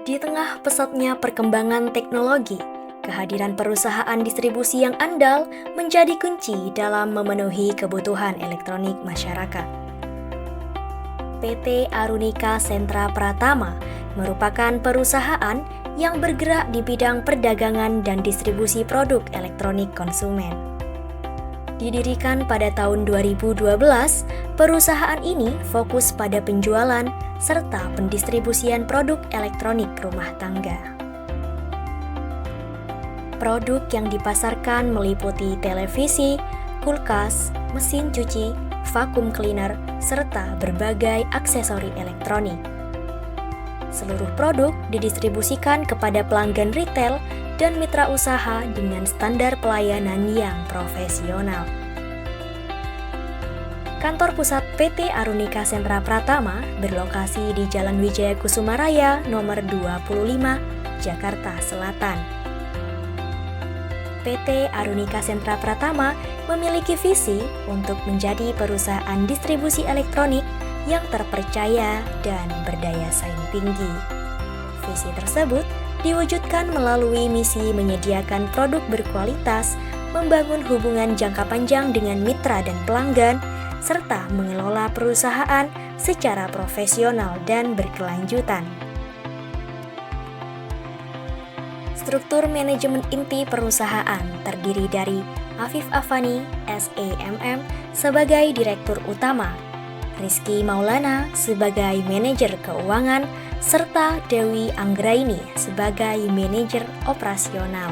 Di tengah pesatnya perkembangan teknologi, kehadiran perusahaan distribusi yang andal menjadi kunci dalam memenuhi kebutuhan elektronik masyarakat. PT Arunika Sentra Pratama merupakan perusahaan yang bergerak di bidang perdagangan dan distribusi produk elektronik konsumen. Didirikan pada tahun 2012, perusahaan ini fokus pada penjualan serta pendistribusian produk elektronik rumah tangga. Produk yang dipasarkan meliputi televisi, kulkas, mesin cuci, vakum cleaner, serta berbagai aksesori elektronik. Seluruh produk didistribusikan kepada pelanggan retail dan mitra usaha dengan standar pelayanan yang profesional. Kantor pusat PT Arunika Sentra Pratama berlokasi di Jalan Wijaya Kusuma Raya nomor 25, Jakarta Selatan. PT Arunika Sentra Pratama memiliki visi untuk menjadi perusahaan distribusi elektronik yang terpercaya dan berdaya saing tinggi. Visi tersebut diwujudkan melalui misi menyediakan produk berkualitas, membangun hubungan jangka panjang dengan mitra dan pelanggan, serta mengelola perusahaan secara profesional dan berkelanjutan. Struktur manajemen inti perusahaan terdiri dari Afif Afani, SEMM, sebagai Direktur Utama, Rizky Maulana sebagai Manajer Keuangan, serta Dewi Anggraini sebagai Manajer Operasional.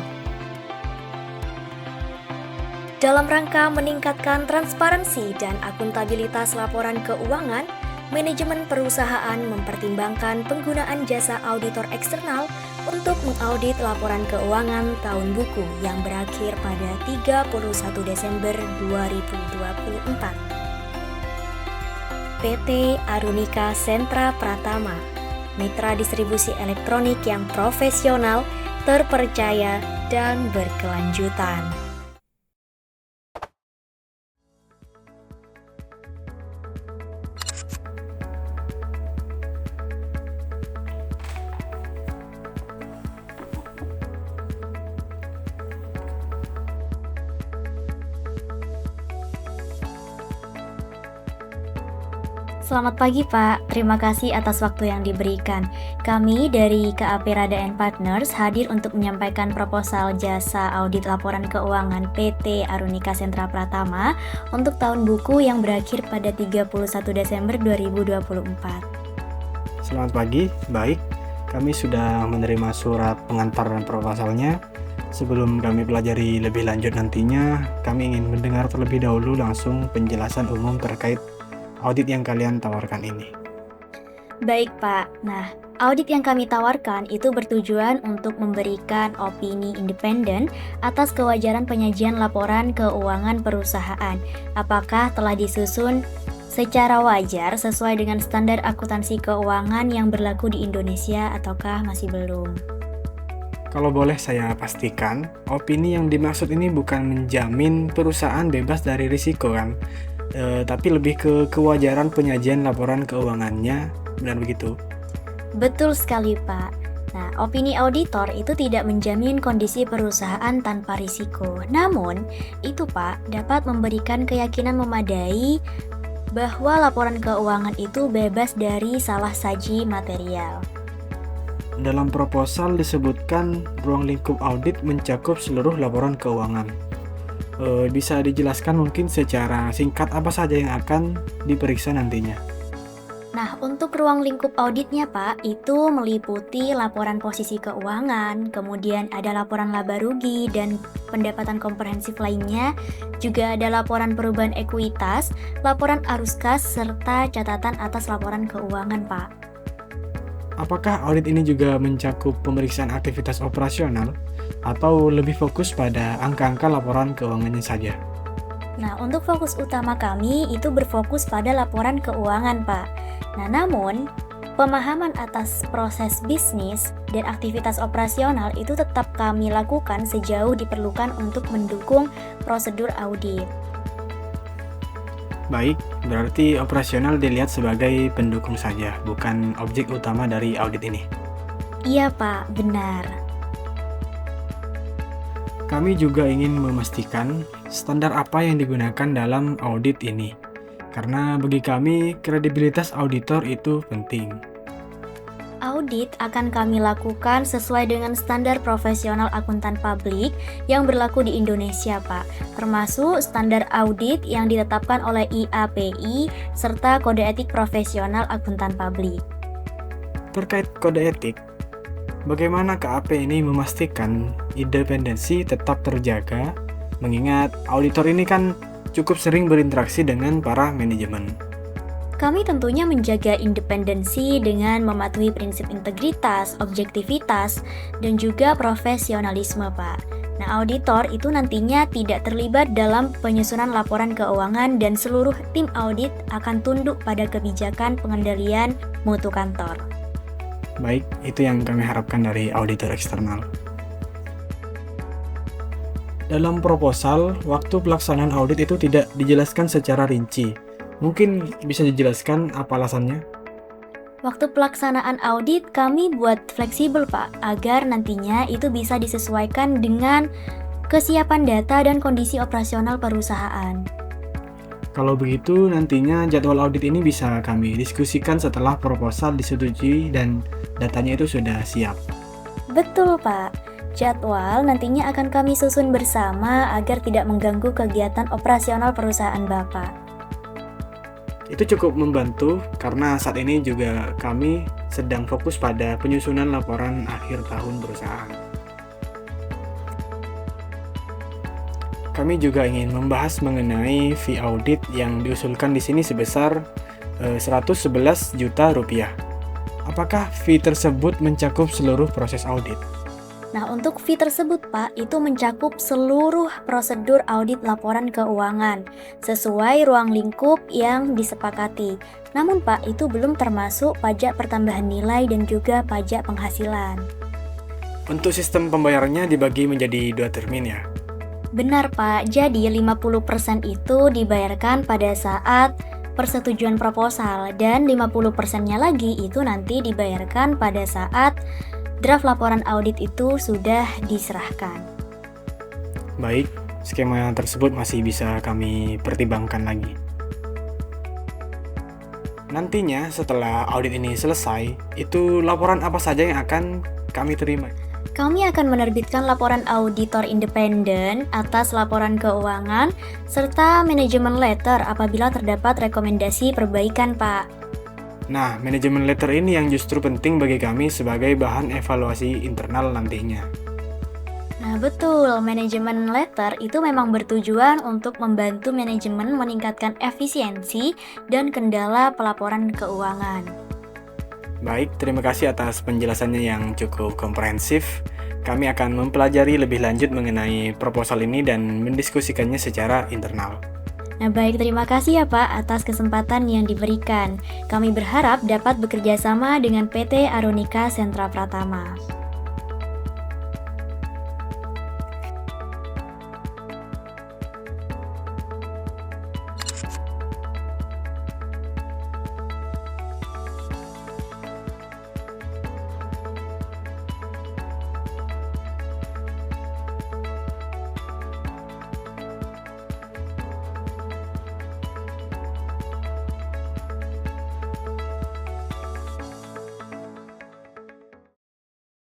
Dalam rangka meningkatkan transparansi dan akuntabilitas laporan keuangan, manajemen perusahaan mempertimbangkan penggunaan jasa auditor eksternal untuk mengaudit laporan keuangan tahun buku yang berakhir pada 31 Desember 2024. PT Arunika Sentra Pratama, mitra distribusi elektronik yang profesional, terpercaya, dan berkelanjutan. Selamat pagi Pak, terima kasih atas waktu yang diberikan. Kami dari KAP Rada & Partners hadir untuk menyampaikan proposal jasa audit laporan keuangan PT Arunika Sentra Pratama untuk tahun buku yang berakhir pada 31 Desember 2024. Selamat pagi, baik. Kami sudah menerima surat pengantar dan proposalnya. Sebelum kami pelajari lebih lanjut nantinya, kami ingin mendengar terlebih dahulu langsung penjelasan umum terkait audit yang kalian tawarkan ini. Baik Pak, nah audit yang kami tawarkan itu bertujuan untuk memberikan opini independen atas kewajaran penyajian laporan keuangan perusahaan. Apakah telah disusun secara wajar sesuai dengan standar akuntansi keuangan yang berlaku di Indonesia ataukah masih belum? Kalau boleh saya pastikan, opini yang dimaksud ini bukan menjamin perusahaan bebas dari risiko kan? Tapi lebih ke kewajaran penyajian laporan keuangannya, benar begitu? Betul sekali Pak. Nah, opini auditor itu tidak menjamin kondisi perusahaan tanpa risiko. Namun, itu Pak dapat memberikan keyakinan memadai bahwa laporan keuangan itu bebas dari salah saji material. Dalam proposal disebutkan ruang lingkup audit mencakup seluruh laporan keuangan. Bisa dijelaskan mungkin secara singkat apa saja yang akan diperiksa nantinya? Nah, untuk ruang lingkup auditnya Pak, itu meliputi laporan posisi keuangan, kemudian ada laporan laba rugi dan pendapatan komprehensif lainnya, juga ada laporan perubahan ekuitas, laporan arus kas, serta catatan atas laporan keuangan Pak. Apakah audit ini juga mencakup pemeriksaan aktivitas operasional atau lebih fokus pada angka-angka laporan keuangannya saja? Nah, untuk fokus utama kami itu berfokus pada laporan keuangan, Pak. Nah, namun pemahaman atas proses bisnis dan aktivitas operasional itu tetap kami lakukan sejauh diperlukan untuk mendukung prosedur audit. Baik, berarti operasional dilihat sebagai pendukung saja, bukan objek utama dari audit ini. Iya Pak, benar. Kami juga ingin memastikan standar apa yang digunakan dalam audit ini. Karena bagi kami, kredibilitas auditor itu penting. Audit akan kami lakukan sesuai dengan standar profesional akuntan publik yang berlaku di Indonesia, Pak. Termasuk standar audit yang ditetapkan oleh IAPI serta kode etik profesional akuntan publik. Terkait kode etik, bagaimana KAP ini memastikan independensi tetap terjaga, mengingat auditor ini kan cukup sering berinteraksi dengan para manajemen. Kami tentunya menjaga independensi dengan mematuhi prinsip integritas, objektivitas, dan juga profesionalisme, Pak. Nah, auditor itu nantinya tidak terlibat dalam penyusunan laporan keuangan dan seluruh tim audit akan tunduk pada kebijakan pengendalian mutu kantor. Baik, itu yang kami harapkan dari auditor eksternal. Dalam proposal, waktu pelaksanaan audit itu tidak dijelaskan secara rinci. Mungkin bisa dijelaskan apa alasannya? Waktu pelaksanaan audit kami buat fleksibel, Pak, agar nantinya itu bisa disesuaikan dengan kesiapan data dan kondisi operasional perusahaan. Kalau begitu, nantinya jadwal audit ini bisa kami diskusikan setelah proposal disetujui dan datanya itu sudah siap. Betul, Pak. Jadwal nantinya akan kami susun bersama agar tidak mengganggu kegiatan operasional perusahaan Bapak. Itu cukup membantu karena saat ini juga kami sedang fokus pada penyusunan laporan akhir tahun perusahaan. Kami juga ingin membahas mengenai fee audit yang diusulkan di sini sebesar 111 juta rupiah. Apakah fee tersebut mencakup seluruh proses audit? Nah, untuk fee tersebut, Pak, itu mencakup seluruh prosedur audit laporan keuangan sesuai ruang lingkup yang disepakati. Namun, Pak, itu belum termasuk pajak pertambahan nilai dan juga pajak penghasilan. Untuk sistem pembayarannya dibagi menjadi 2 termin ya? Benar, Pak. Jadi 50% itu dibayarkan pada saat persetujuan proposal dan 50%-nya lagi itu nanti dibayarkan pada saat draft laporan audit itu sudah diserahkan. Baik, skema tersebut masih bisa kami pertimbangkan lagi. Nantinya setelah audit ini selesai, itu laporan apa saja yang akan kami terima? Kami akan menerbitkan laporan auditor independen atas laporan keuangan serta manajemen letter apabila terdapat rekomendasi perbaikan, Pak. Nah, manajemen letter ini yang justru penting bagi kami sebagai bahan evaluasi internal nantinya. Nah, betul. Manajemen letter itu memang bertujuan untuk membantu manajemen meningkatkan efisiensi dan kendala pelaporan keuangan. Baik, terima kasih atas penjelasannya yang cukup komprehensif. Kami akan mempelajari lebih lanjut mengenai proposal ini dan mendiskusikannya secara internal. Nah, baik, terima kasih ya Pak atas kesempatan yang diberikan. Kami berharap dapat bekerja sama dengan PT Arunika Sentra Pratama.